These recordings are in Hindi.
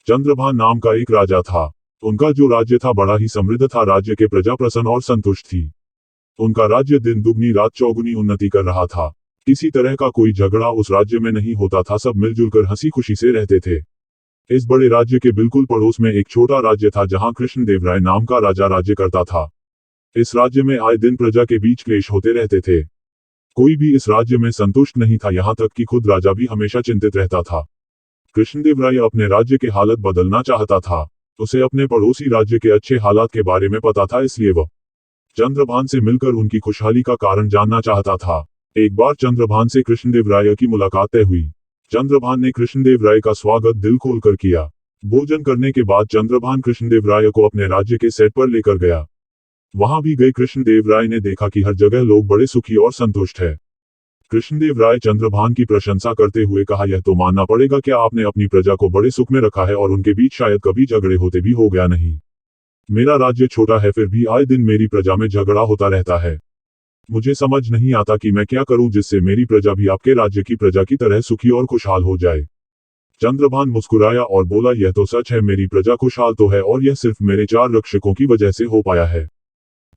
चंद्रभान नाम का एक राजा था। उनका जो राज्य था बड़ा ही समृद्ध था। राज्य के प्रजा प्रसन्न और संतुष्ट थी। उनका राज्य दिन दुगनी रात चौगुनी उन्नति कर रहा था। किसी तरह का कोई झगड़ा उस राज्य में नहीं होता था। सब मिलजुल कर हंसी खुशी से रहते थे। इस बड़े राज्य के बिल्कुल पड़ोस में एक छोटा राज्य था जहां कृष्णदेवराय नाम का राजा राज्य करता था। इस राज्य में आए दिन प्रजा के बीच क्लेश होते रहते थे। कोई भी इस राज्य में संतुष्ट नहीं था, यहाँ तक कि खुद राजा भी हमेशा चिंतित रहता था। कृष्णदेवराय अपने राज्य के हालत बदलना चाहता था। उसे अपने पड़ोसी राज्य के अच्छे हालात के बारे में पता था, इसलिए वह चंद्रभान से मिलकर उनकी खुशहाली का कारण जानना चाहता था। एक बार चंद्रभान से कृष्णदेवराय की मुलाकात तय हुई। चंद्रभान ने कृष्णदेवराय का स्वागत दिल खोलकर किया। भोजन करने के बाद चंद्रभान कृष्णदेवराय को अपने राज्य के सेट पर लेकर गया। वहां भी गए कृष्णदेवराय ने देखा कि हर जगह लोग बड़े सुखी और संतुष्ट है। कृष्णदेवराय चंद्रभान की प्रशंसा करते हुए कहा, यह तो मानना पड़ेगा कि आपने अपनी प्रजा को बड़े सुख में रखा है और उनके बीच शायद कभी झगड़े होते भी हो गया नहीं। मेरा राज्य छोटा है, फिर भी आए दिन मेरी प्रजा में झगड़ा होता रहता है। मुझे समझ नहीं आता कि मैं क्या करूं जिससे मेरी प्रजा भी आपके राज्य की प्रजा की तरह सुखी और खुशहाल हो जाए। चंद्रभान मुस्कुराया और बोला, यह तो सच है, मेरी प्रजा खुशहाल तो है और यह सिर्फ मेरे 4 रक्षकों की वजह से हो पाया है।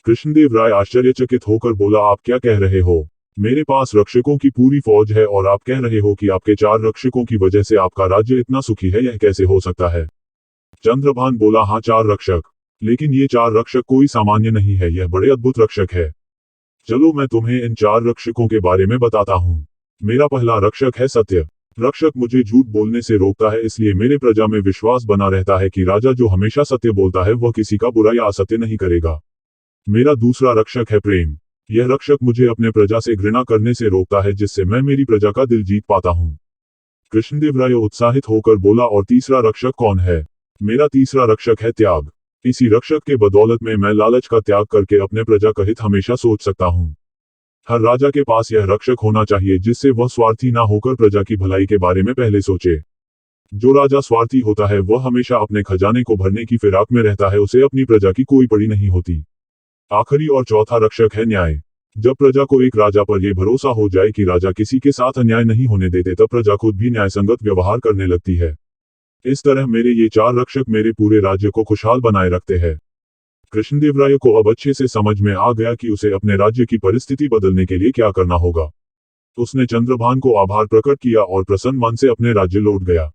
कृष्णदेवराय आश्चर्यचकित होकर बोला, आप क्या कह रहे हो? मेरे पास रक्षकों की पूरी फौज है और आप कह रहे हो कि आपके 4 रक्षकों की वजह से आपका राज्य इतना सुखी है, यह कैसे हो सकता है? चंद्रभान बोला, हाँ 4 रक्षक, लेकिन ये 4 रक्षक कोई सामान्य नहीं है, यह बड़े अद्भुत रक्षक है। चलो मैं तुम्हें इन 4 रक्षकों के बारे में बताता हूँ। मेरा पहला रक्षक है सत्य। रक्षक मुझे झूठ बोलने से रोकता है, इसलिए मेरे प्रजा में विश्वास बना रहता है कि राजा जो हमेशा सत्य बोलता है वह किसी का बुरा या असत्य नहीं करेगा। मेरा दूसरा रक्षक है प्रेम। यह रक्षक मुझे अपने प्रजा से घृणा करने से रोकता है, जिससे मैं मेरी प्रजा का दिल जीत पाता हूँ। कृष्णदेवराय उत्साहित होकर बोला, और तीसरा रक्षक कौन है? मेरा तीसरा रक्षक है त्याग। इसी रक्षक के बदौलत में मैं लालच का त्याग करके अपने प्रजा का हित हमेशा सोच सकता हूँ। हर राजा के पास यह रक्षक होना चाहिए, जिससे वह स्वार्थी ना होकर प्रजा की भलाई के बारे में पहले सोचे। जो राजा स्वार्थी होता है वह हमेशा अपने खजाने को भरने की फिराक में रहता है, उसे अपनी प्रजा की कोई पड़ी नहीं होती। आखिरी और चौथा रक्षक है न्याय। जब प्रजा को एक राजा पर यह भरोसा हो जाए कि राजा किसी के साथ अन्याय नहीं होने देते, तब प्रजा खुद भी न्यायसंगत व्यवहार करने लगती है। इस तरह मेरे ये 4 रक्षक मेरे पूरे राज्य को खुशहाल बनाए रखते हैं। कृष्णदेवराय को अब अच्छे से समझ में आ गया कि उसे अपने राज्य की परिस्थिति बदलने के लिए क्या करना होगा। उसने चंद्रभान को आभार प्रकट किया और प्रसन्न मन से अपने राज्य लौट गया।